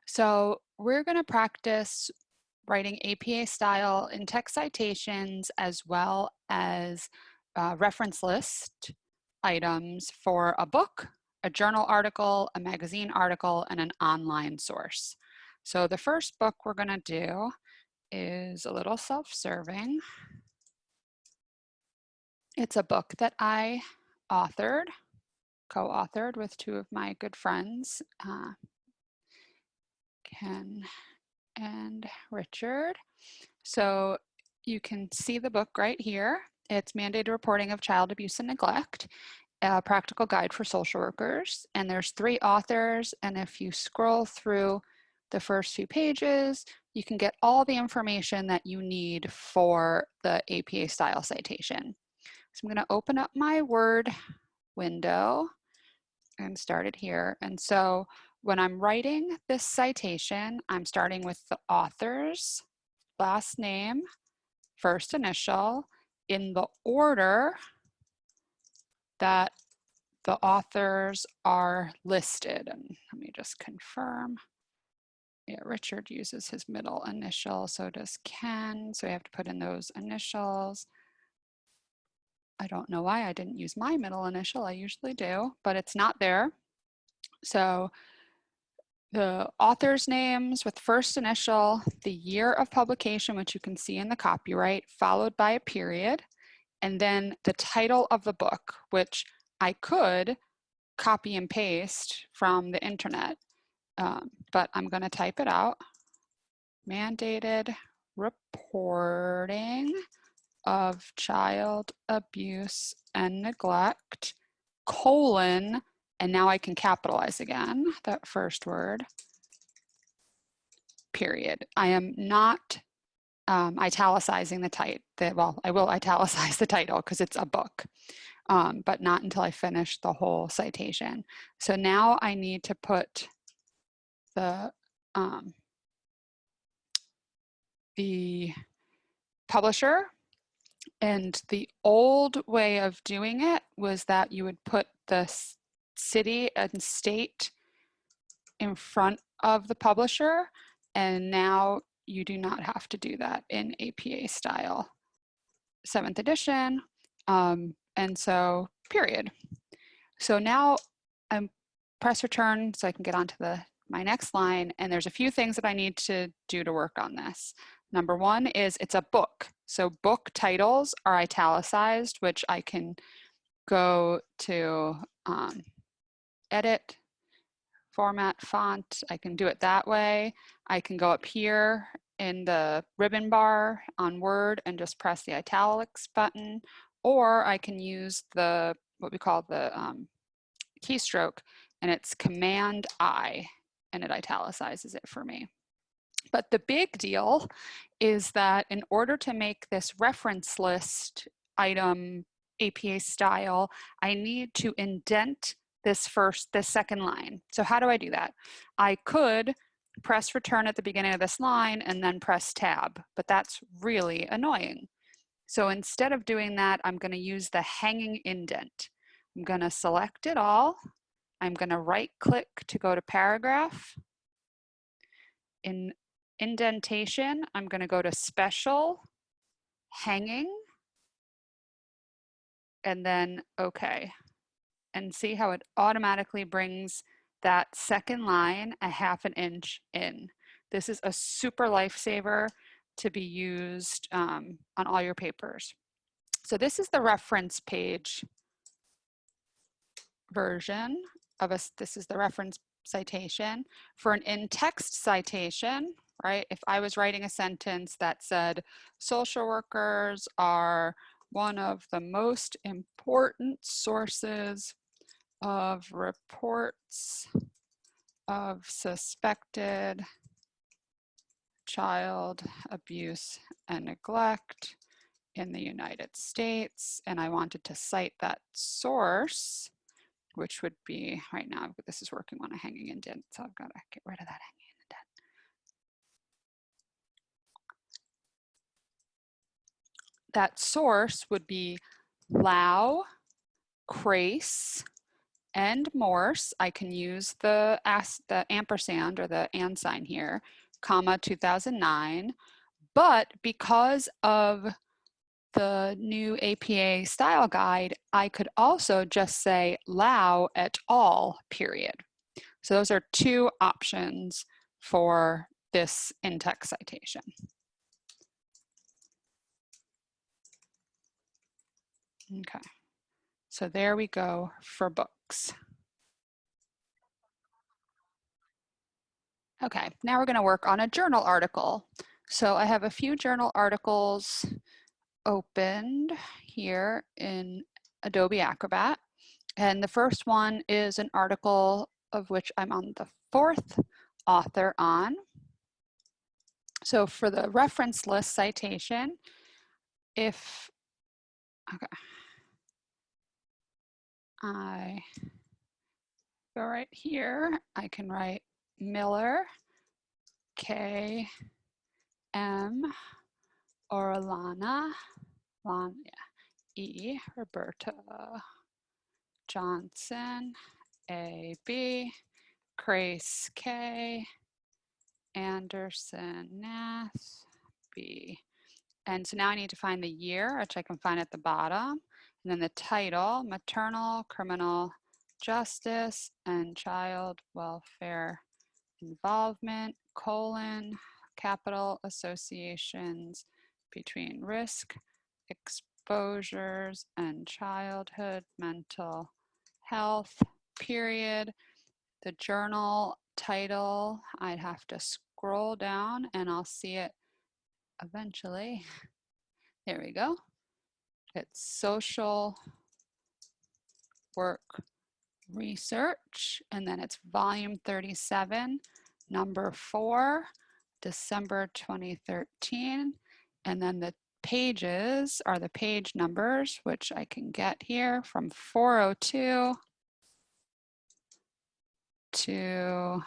So we're going to practice writing APA style in-text citations as well as reference list items for a book, a journal article, a magazine article, and an online source. So the first book we're going to do is a little self-serving. It's a book that I authored, co-authored with two of my good friends, Ken and Richard. So you can see the book right here. It's Mandated Reporting of Child Abuse and Neglect, a practical guide for social workers. And there's 3 authors. And if you scroll through the first few pages, you can get all the information that you need for the APA style citation. So I'm going to open up my Word window and start it here. And so when I'm writing this citation, I'm starting with the author's last name, first initial, in the order that the authors are listed. And let me just confirm. Yeah, Richard uses his middle initial, so does Ken. So we have to put in those initials. I don't know why I didn't use my middle initial. I usually do, but it's not there. So the author's names with first initial, the year of publication, which you can see in the copyright, followed by a period, and then the title of the book, which I could copy and paste from the internet, but I'm going to type it out. Mandated Reporting of Child Abuse and Neglect, colon, and now I can capitalize again, that first word, period. I am not italicizing the title. Well, I will italicize the title because it's a book, but not until I finish the whole citation. So now I need to put the publisher. And the old way of doing it was that you would put the city and state in front of the publisher, and now you do not have to do that in APA style 7th edition, and so period. So now I press return so I can get onto my next line, and there's a few things that I need to do to work on this. Number 1 is it's a book. So book titles are italicized, which I can go to edit, format, font. I can do it that way. I can go up here in the ribbon bar on Word and just press the italics button, or I can use what we call the keystroke, and it's Command I. and it italicizes it for me. But the big deal is that in order to make this reference list item APA style, I need to indent this second line. So how do I do that? I could press return at the beginning of this line and then press tab, but that's really annoying. So instead of doing that, I'm going to use the hanging indent. I'm going to select it all. I'm going to right click to go to paragraph. In indentation, I'm going to go to special, hanging, and then OK. And see how it automatically brings that second line a half an inch in. This is a super lifesaver to be used on all your papers. So this is the reference page version of this is the reference citation. For an in-text citation, right, if I was writing a sentence that said, social workers are one of the most important sources of reports of suspected child abuse and neglect in the United States, and I wanted to cite that source, which would be, right now, this is working on a hanging indent, so I've got to get rid of that hanging indent. That source would be Lau, Krase, and Morse. I can use the ampersand or the and sign here, comma 2009, but because of the new APA style guide, I could also just say Lau et al. Period. So those are two options for this in-text citation. Okay, so there we go for books. Okay, now we're going to work on a journal article. So I have a few journal articles opened here in Adobe Acrobat. And the first one is an article of which I'm on the 4th author on. So for the reference list citation, if, okay, I go right here, I can write Miller, K, M, Orlana, E, Roberta, Johnson, A, B, Krase, K, Anderson, Nath, B. And so now I need to find the year, which I can find at the bottom. And then the title, Maternal Criminal Justice and Child Welfare Involvement, colon, capital associations between risk, exposures, and childhood mental health, period. The journal title, I'd have to scroll down and I'll see it eventually. There we go. It's Social Work Research, and then it's volume 37, number 4, December 2013. And then the pages are the page numbers, which I can get here from 402 to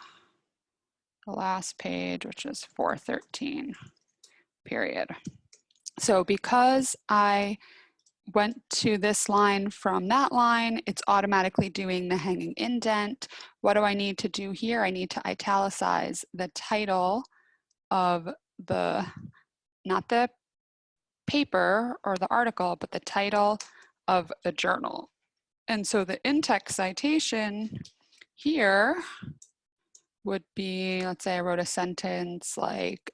the last page, which is 413, period. So because I went to this line from that line, it's automatically doing the hanging indent. What do I need to do here? I need to italicize the title of the, not the paper or the article, but the title of the journal. And so the in-text citation here would be, let's say I wrote a sentence like,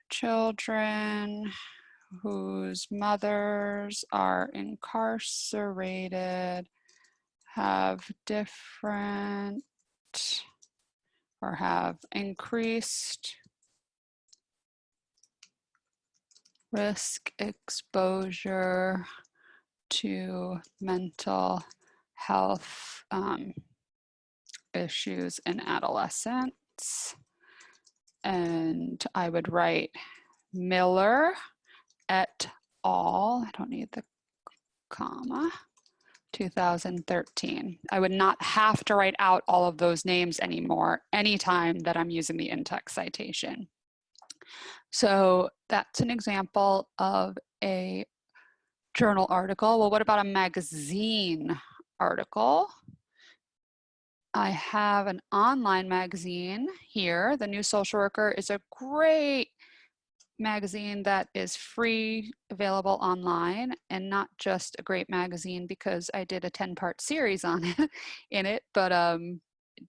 children whose mothers are incarcerated have different or have increased risk exposure to mental health issues in adolescence. And I would write Miller et al. I don't need the comma. 2013. I would not have to write out all of those names anymore anytime that I'm using the in-text citation. So that's an example of a journal article. Well, what about a magazine article? I have an online magazine here. The New Social Worker is a great magazine that is free, available online, and not just a great magazine because I did a 10-part series on it in it, but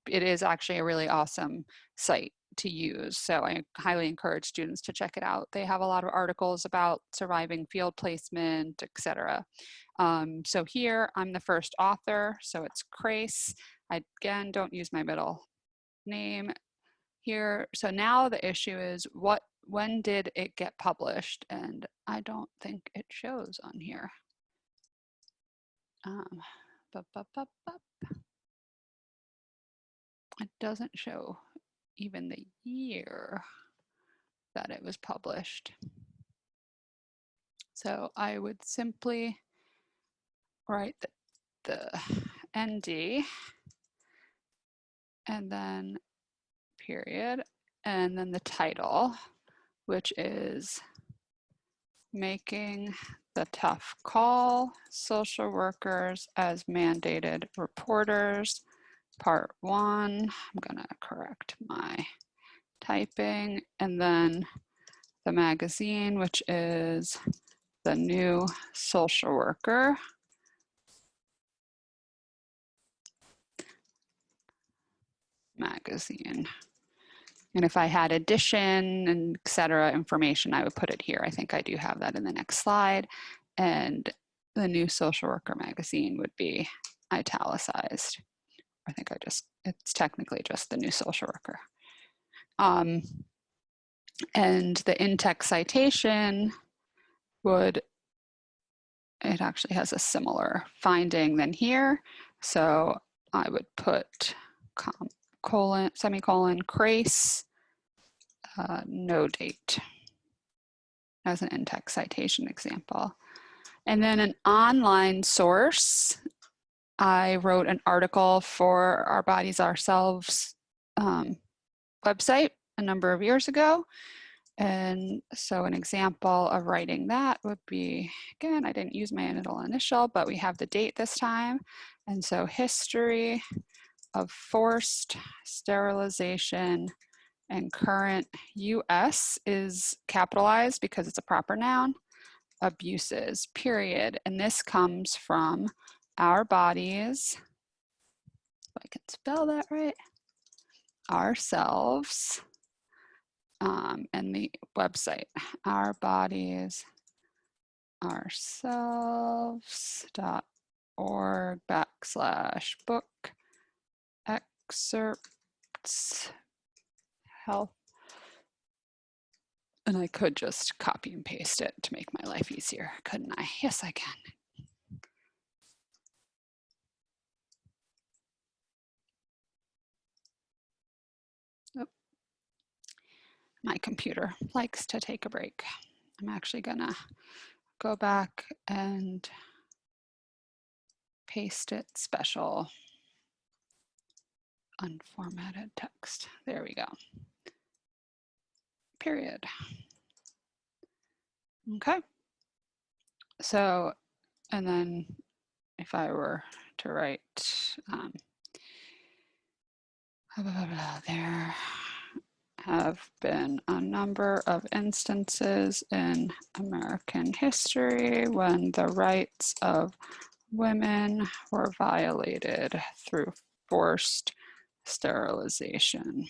it is actually a really awesome site to use. So I highly encourage students to check it out. They have a lot of articles about surviving field placement, etc. So here I'm the first author, so it's Krase. I again don't use my middle name here. So now the issue is when did it get published? And I don't think it shows on here. It doesn't show even the year that it was published. So I would simply write the ND and then period, and then the title, which is Making the Tough Call, Social Workers as Mandated Reporters, Part 1. I'm gonna correct my typing, and then the magazine, which is the New Social Worker. Magazine. And if I had edition and etc. information, I would put it here. I think I do have that in the next slide. And the New Social Worker magazine would be italicized. I think it's technically just the New Social Worker. And the in-text citation it actually has a similar finding than here. So I would put semicolon, Krase, no date as an in-text citation example. And then an online source, I wrote an article for Our Bodies, Ourselves website a number of years ago. And so an example of writing that would be, again, I didn't use my middle initial, but we have the date this time. And so history of forced sterilization and current US is capitalized because it's a proper noun, abuses, period. And this comes from Our Bodies, if I can spell that right, Ourselves, and the website, ourbodiesourselves.org/book excerpts health. And I could just copy and paste it to make my life easier, couldn't I? Yes, I can. Oh. My computer likes to take a break. I'm actually gonna go back and paste it special unformatted text. There we go. Period. Okay. So, and then if I were to write, there have been a number of instances in American history when the rights of women were violated through forced sterilization.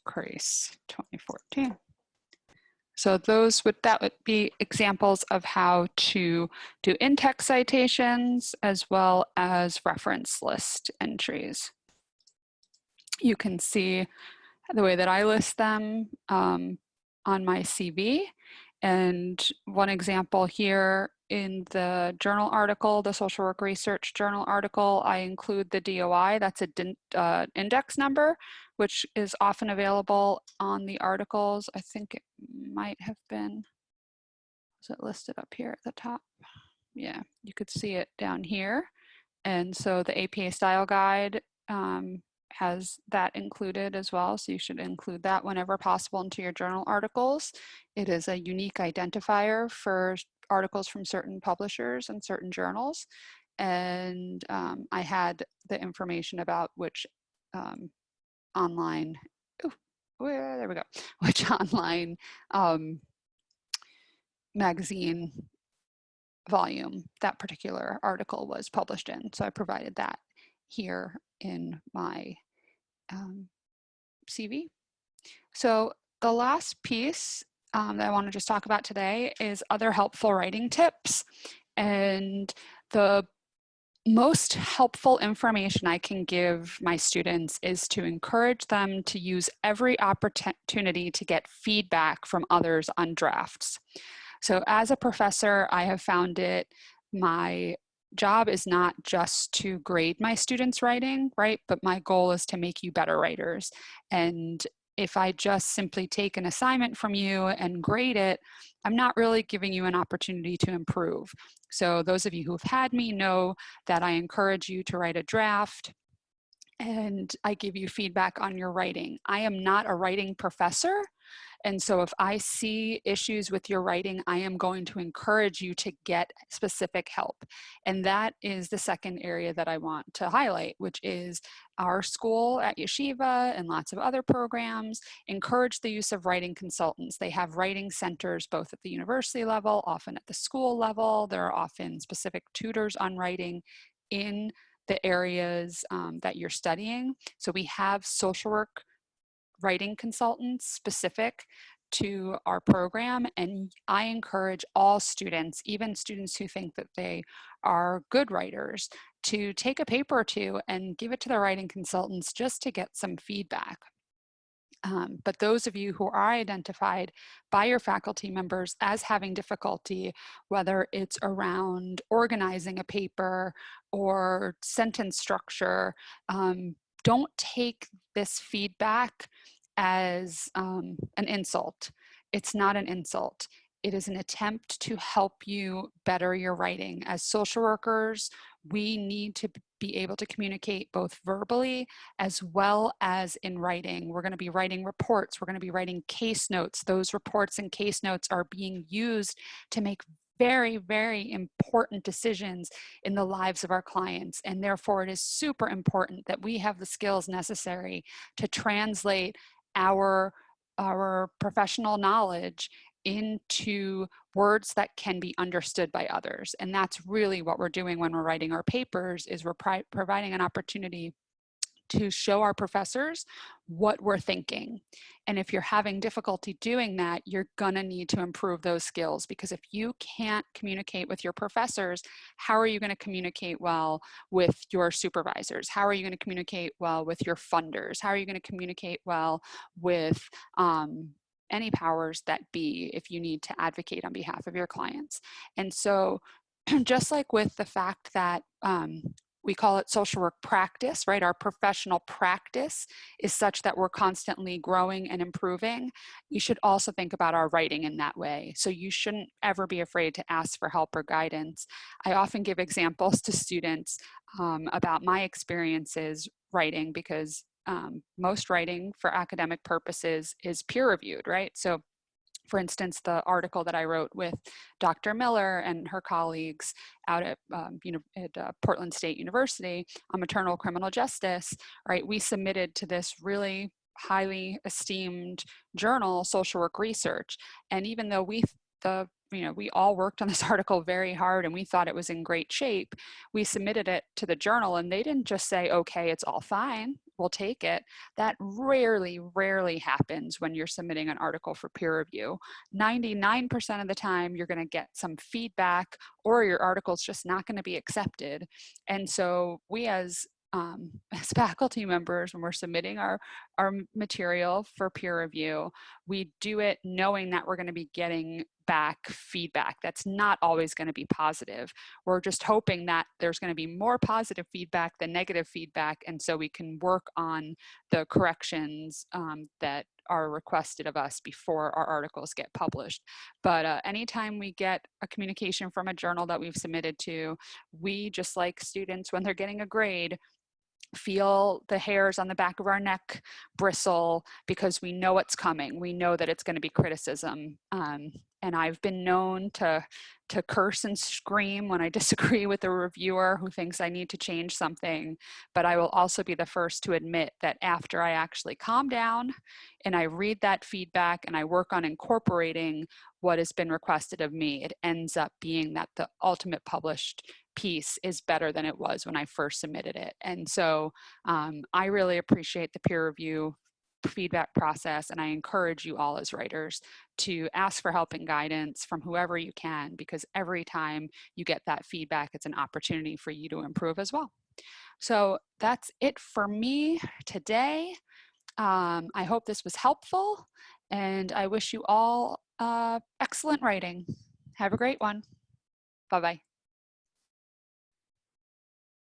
Krase 2014. So that would be examples of how to do in-text citations as well as reference list entries. You can see the way that I list them on my CV. And one example here in the journal article, the social work research journal article, I include the DOI, that's a index number, which is often available on the articles. I think it might have been, is it listed up here at the top? Yeah, you could see it down here. And so the APA style guide has that included as well. So you should include that whenever possible into your journal articles. It is a unique identifier for articles from certain publishers and certain journals. And I had the information about which online, there we go, which online magazine volume that particular article was published in. So I provided that here in my CV. So the last piece that I want to just talk about today is other helpful writing tips. And the most helpful information I can give my students is to encourage them to use every opportunity to get feedback from others on drafts. So as a professor, I have found it, my job is not just to grade my students' writing, right? But my goal is to make you better writers. And if I just simply take an assignment from you and grade it, I'm not really giving you an opportunity to improve. So those of you who've had me know that I encourage you to write a draft and I give you feedback on your writing. I am not a writing professor. And so if I see issues with your writing, I am going to encourage you to get specific help. And that is the second area that I want to highlight, which is our school at Yeshiva and lots of other programs encourage the use of writing consultants. They have writing centers both at the university level, often at the school level. There are often specific tutors on writing in the areas that you're studying. So we have social work writing consultants specific to our program, and I encourage all students, even students who think that they are good writers, to take a paper or two and give it to the writing consultants just to get some feedback. But those of you who are identified by your faculty members as having difficulty, whether it's around organizing a paper or sentence structure, don't take this feedback as an insult. It's not an insult. It is an attempt to help you better your writing. As social workers, we need to be able to communicate both verbally as well as in writing. We're going to be writing reports. We're going to be writing case notes. Those reports and case notes are being used to make very, very important decisions in the lives of our clients. And therefore, it is super important that we have the skills necessary to translate our professional knowledge into words that can be understood by others. And that's really what we're doing when we're writing our papers, is we're providing an opportunity to show our professors what we're thinking. And if you're having difficulty doing that, you're gonna need to improve those skills, because if you can't communicate with your professors, how are you gonna communicate well with your supervisors? How are you gonna communicate well with your funders? How are you gonna communicate well with any powers that be if you need to advocate on behalf of your clients? And so just like with the fact that we call it social work practice, right? Our professional practice is such that we're constantly growing and improving. You should also think about our writing in that way. So you shouldn't ever be afraid to ask for help or guidance. I often give examples to students about my experiences writing, because most writing for academic purposes is peer reviewed, right? So for instance, the article that I wrote with Dr. Miller and her colleagues out at, Portland State University on maternal criminal justice, right? We submitted to this really highly esteemed journal, Social Work Research. And even though we all worked on this article very hard and we thought it was in great shape, we submitted it to the journal and they didn't just say, okay, it's all fine, we'll take it. That rarely happens when you're submitting an article for peer review. 99% of the time, you're gonna get some feedback or your article's just not gonna be accepted. And so we as as faculty members, when we're submitting our material for peer review, we do it knowing that we're going to be getting back feedback that's not always going to be positive. We're just hoping that there's going to be more positive feedback than negative feedback, and so we can work on the corrections that are requested of us before our articles get published. But anytime we get a communication from a journal that we've submitted to, we, just like students when they're getting a grade, feel the hairs on the back of our neck bristle because we know what's coming. We know that it's going to be criticism. And I've been known to curse and scream when I disagree with a reviewer who thinks I need to change something. But I will also be the first to admit that after I actually calm down and I read that feedback and I work on incorporating what has been requested of me, it ends up being that the ultimate published piece is better than it was when I first submitted it. And so I really appreciate the peer review feedback process, and I encourage you all as writers to ask for help and guidance from whoever you can, because every time you get that feedback, it's an opportunity for you to improve as well. So that's it for me today. I hope this was helpful, and I wish you all excellent writing. Have a great one. Bye-bye.